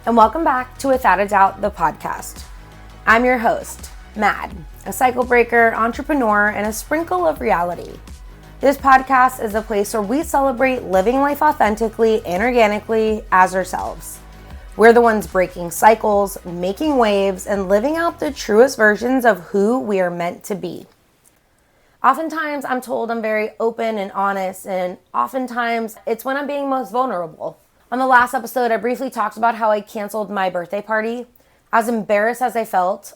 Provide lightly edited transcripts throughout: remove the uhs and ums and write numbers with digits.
and welcome back to Without a Doubt, the podcast. I'm your host, Mad, a cycle breaker, entrepreneur, and a sprinkle of reality. This podcast is a place where we celebrate living life authentically and organically as ourselves. We're the ones breaking cycles, making waves, and living out the truest versions of who we are meant to be. Oftentimes, I'm told I'm very open and honest, and oftentimes it's when I'm being most vulnerable. On the last episode, I briefly talked about how I canceled my birthday party. As embarrassed as I felt,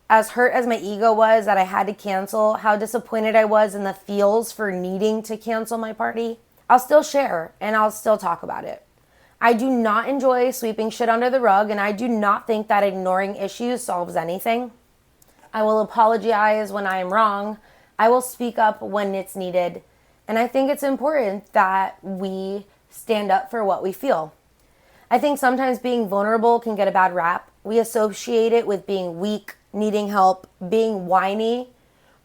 as hurt as my ego was that I had to cancel, how disappointed I was in the feels for needing to cancel my party, I'll still share and I'll still talk about it. I do not enjoy sweeping shit under the rug, and I do not think that ignoring issues solves anything. I will apologize when I am wrong. I will speak up when it's needed. And I think it's important that we stand up for what we feel. I think sometimes being vulnerable can get a bad rap. We associate it with being weak, needing help, being whiny,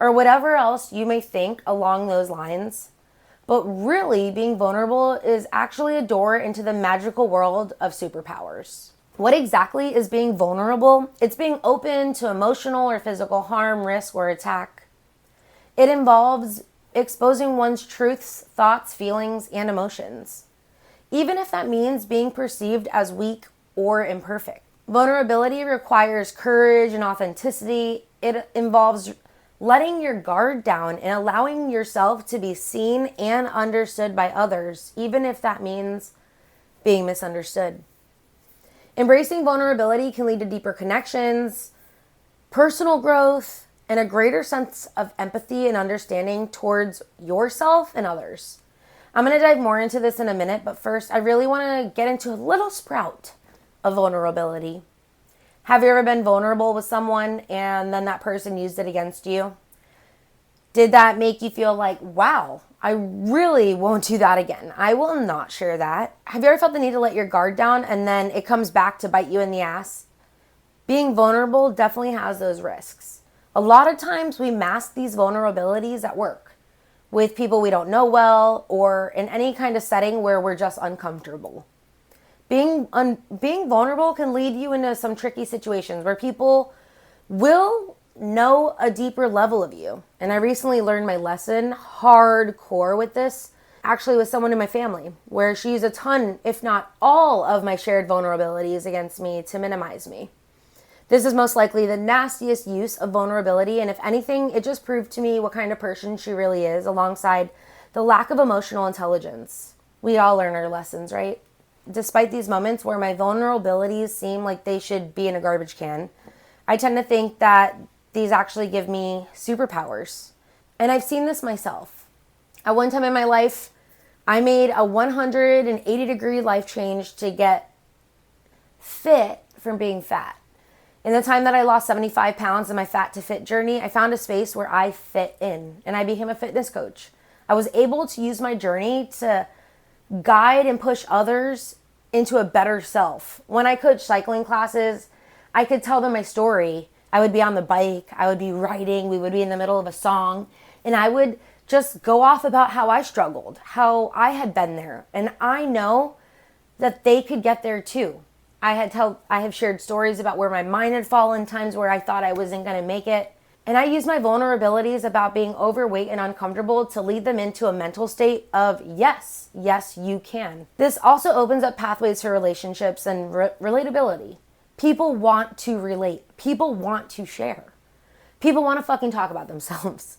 or whatever else you may think along those lines. But really, being vulnerable is actually a door into the magical world of superpowers. What exactly is being vulnerable? It's being open to emotional or physical harm, risk, or attack. It involves exposing one's truths, thoughts, feelings, and emotions, even if that means being perceived as weak or imperfect. Vulnerability requires courage and authenticity. It involves letting your guard down and allowing yourself to be seen and understood by others, even if that means being misunderstood. Embracing vulnerability can lead to deeper connections, personal growth, and a greater sense of empathy and understanding towards yourself and others. I'm going to dive more into this in a minute, but first, I really want to get into a little sprout of vulnerability. Have you ever been vulnerable with someone and then that person used it against you? Did that make you feel like, wow, I really won't do that again. I will not share that. Have you ever felt the need to let your guard down and then it comes back to bite you in the ass? Being vulnerable definitely has those risks. A lot of times we mask these vulnerabilities at work, with people we don't know well, or in any kind of setting where we're just uncomfortable. Being vulnerable can lead you into some tricky situations where people will know a deeper level of you. And I recently learned my lesson hardcore with this, actually with someone in my family, where she used a ton, if not all, of my shared vulnerabilities against me to minimize me. This is most likely the nastiest use of vulnerability, and if anything, it just proved to me what kind of person she really is, alongside the lack of emotional intelligence. We all learn our lessons, right? Despite these moments where my vulnerabilities seem like they should be in a garbage can, I tend to think that these actually give me superpowers. And I've seen this myself. At one time in my life, I made a 180-degree life change to get fit from being fat. In the time that I lost 75 pounds in my fat to fit journey, I found a space where I fit in, and I became a fitness coach. I was able to use my journey to guide and push others into a better self. When I coached cycling classes, I could tell them my story. I would be on the bike, I would be riding, we would be in the middle of a song, and I would just go off about how I struggled, how I had been there, and I know that they could get there too. I have shared stories about where my mind had fallen, times where I thought I wasn't going to make it. And I used my vulnerabilities about being overweight and uncomfortable to lead them into a mental state of yes, you can. This also opens up pathways for relationships and relatability. People want to relate. People want to share. People want to fucking talk about themselves.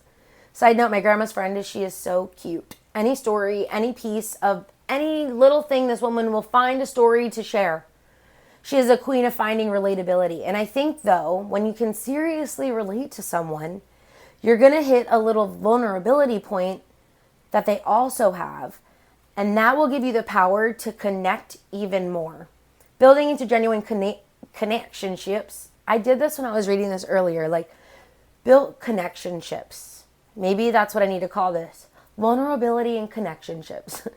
Side note, my grandma's friend, she is so cute. Any story, any piece of any little thing, this woman will find a story to share. She is a queen of finding relatability. And I think, though, when you can seriously relate to someone, you're going to hit a little vulnerability point that they also have. And that will give you the power to connect even more. Building into genuine connectionships. I did this when I was reading this earlier. Build connectionships. Maybe that's what I need to call this. Vulnerability and connectionships.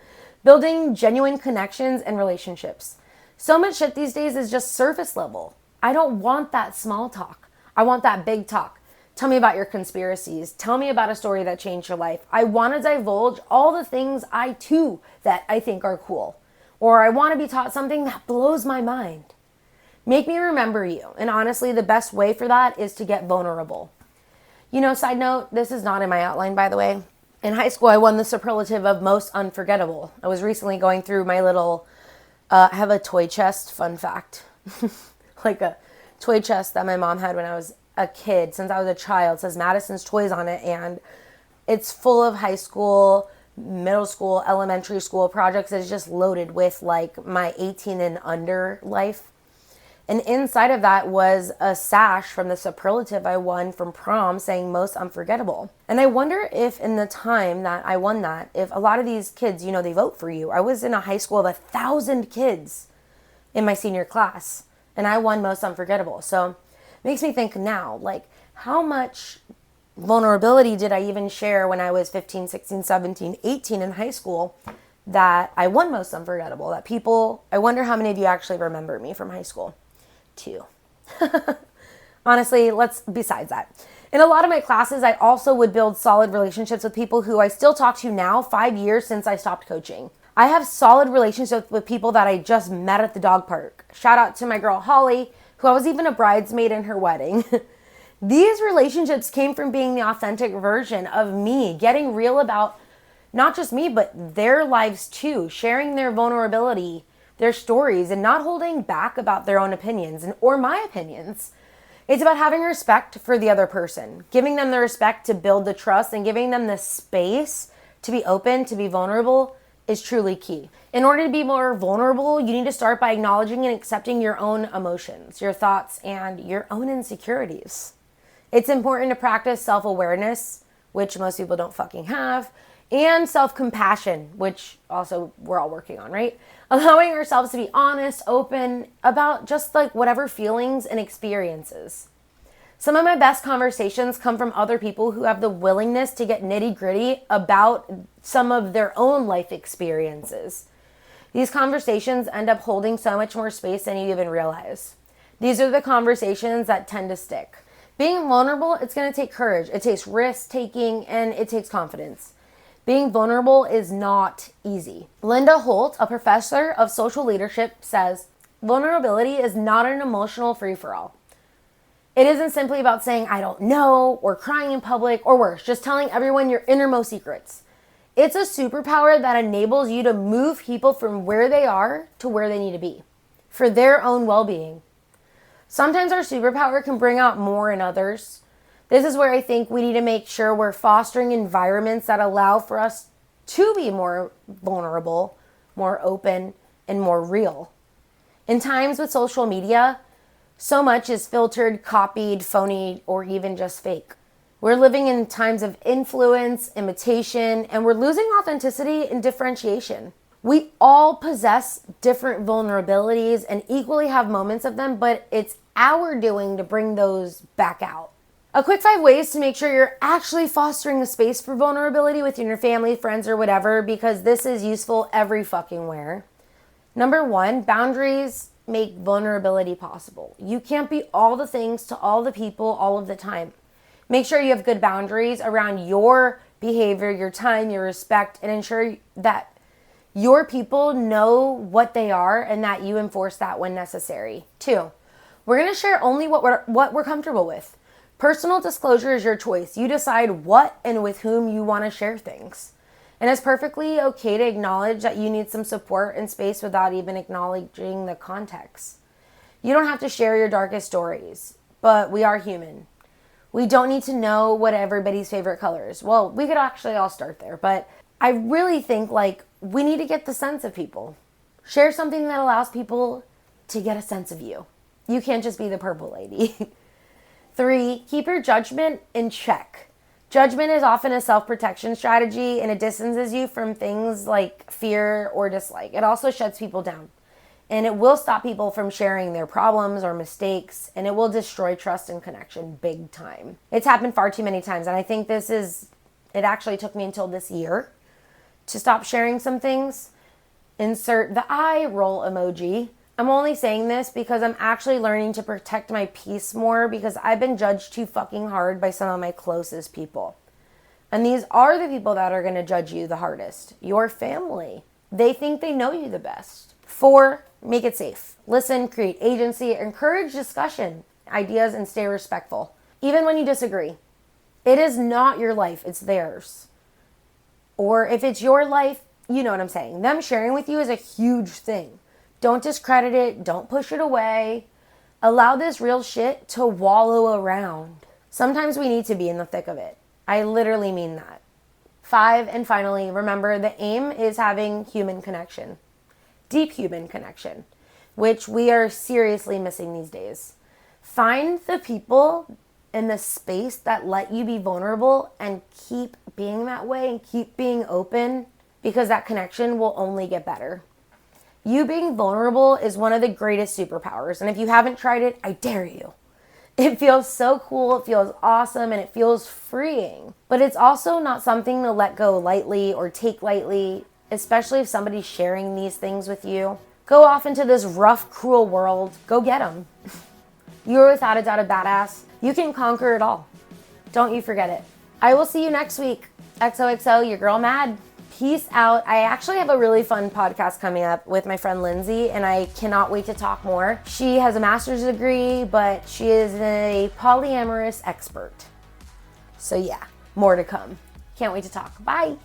Building genuine connections and relationships. So much shit these days is just surface level. I don't want that small talk. I want that big talk. Tell me about your conspiracies. Tell me about a story that changed your life. I want to divulge all the things that I think are cool. Or I want to be taught something that blows my mind. Make me remember you. And honestly, the best way for that is to get vulnerable. Side note, this is not in my outline, by the way. In high school, I won the superlative of most unforgettable. I was recently going through my little, I have a toy chest, fun fact. Like a toy chest that my mom had when I was a kid, since I was a child. It says Madison's Toys on it, and it's full of high school, middle school, elementary school projects. It's just loaded with like my 18 and under life. And inside of that was a sash from the superlative I won from prom saying most unforgettable. And I wonder if in the time that I won that, if a lot of these kids, they vote for you. I was in a high school of 1,000 kids in my senior class, and I won most unforgettable. So it makes me think now, like, how much vulnerability did I even share when I was 15, 16, 17, 18 in high school that I won most unforgettable? That people, I wonder how many of you actually remember me from high school. 2. Honestly, besides that. In a lot of my classes, I also would build solid relationships with people who I still talk to now, 5 years since I stopped coaching. I have solid relationships with people that I just met at the dog park. Shout out to my girl Holly, who I was even a bridesmaid in her wedding. These relationships came from being the authentic version of me, getting real about not just me, but their lives too, sharing their vulnerability, their stories, and not holding back about their own opinions or my opinions. It's about having respect for the other person, giving them the respect to build the trust, and giving them the space to be open, to be vulnerable is truly key. In order to be more vulnerable, you need to start by acknowledging and accepting your own emotions, your thoughts, and your own insecurities. It's important to practice self-awareness, which most people don't fucking have, and self-compassion, which also we're all working on, right? Allowing ourselves to be honest, open about just like whatever feelings and experiences. Some of my best conversations come from other people who have the willingness to get nitty-gritty about some of their own life experiences. These conversations end up holding so much more space than you even realize. These are the conversations that tend to stick. Being vulnerable, it's going to take courage. It takes risk-taking, and it takes confidence. Being vulnerable is not easy. Linda Holt, a professor of social leadership, says, vulnerability is not an emotional free-for-all. It isn't simply about saying, I don't know, or crying in public, or worse, just telling everyone your innermost secrets. It's a superpower that enables you to move people from where they are to where they need to be for their own well-being. Sometimes our superpower can bring out more in others. This is where I think we need to make sure we're fostering environments that allow for us to be more vulnerable, more open, and more real. In times with social media, so much is filtered, copied, phony, or even just fake. We're living in times of influence, imitation, and we're losing authenticity and differentiation. We all possess different vulnerabilities and equally have moments of them, but it's our doing to bring those back out. A quick 5 ways to make sure you're actually fostering a space for vulnerability within your family, friends, or whatever, because this is useful every fucking where. Number 1, boundaries make vulnerability possible. You can't be all the things to all the people all of the time. Make sure you have good boundaries around your behavior, your time, your respect, and ensure that your people know what they are and that you enforce that when necessary. 2, we're going to share only what we're comfortable with. Personal disclosure is your choice. You decide what and with whom you want to share things. And it's perfectly okay to acknowledge that you need some support and space without even acknowledging the context. You don't have to share your darkest stories, but we are human. We don't need to know what everybody's favorite color is. Well, we could actually all start there, but I really think we need to get the sense of people. Share something that allows people to get a sense of you. You can't just be the purple lady. 3, keep your judgment in check. Judgment is often a self-protection strategy, and it distances you from things like fear or dislike. It also shuts people down, and it will stop people from sharing their problems or mistakes, and it will destroy trust and connection big time. It's happened far too many times, and I think it actually took me until this year to stop sharing some things. Insert the eye roll emoji. I'm only saying this because I'm actually learning to protect my peace more because I've been judged too fucking hard by some of my closest people. And these are the people that are going to judge you the hardest. Your family. They think they know you the best. 4, make it safe. Listen, create agency, encourage discussion, ideas, and stay respectful. Even when you disagree. It is not your life, it's theirs. Or if it's your life, you know what I'm saying. Them sharing with you is a huge thing. Don't discredit it. Don't push it away. Allow this real shit to wallow around. Sometimes we need to be in the thick of it. I literally mean that. 5, and finally, remember the aim is having human connection. Deep human connection, which we are seriously missing these days. Find the people in the space that let you be vulnerable and keep being that way and keep being open, because that connection will only get better. You being vulnerable is one of the greatest superpowers. And if you haven't tried it, I dare you. It feels so cool, it feels awesome, and it feels freeing. But it's also not something to let go lightly or take lightly, especially if somebody's sharing these things with you. Go off into this rough, cruel world. Go get them. You're without a doubt a badass. You can conquer it all. Don't you forget it. I will see you next week. XOXO, your girl Mad. Peace out. I actually have a really fun podcast coming up with my friend Lindsay, and I cannot wait to talk more. She has a master's degree, but she is a polyamorous expert. So yeah, more to come. Can't wait to talk. Bye.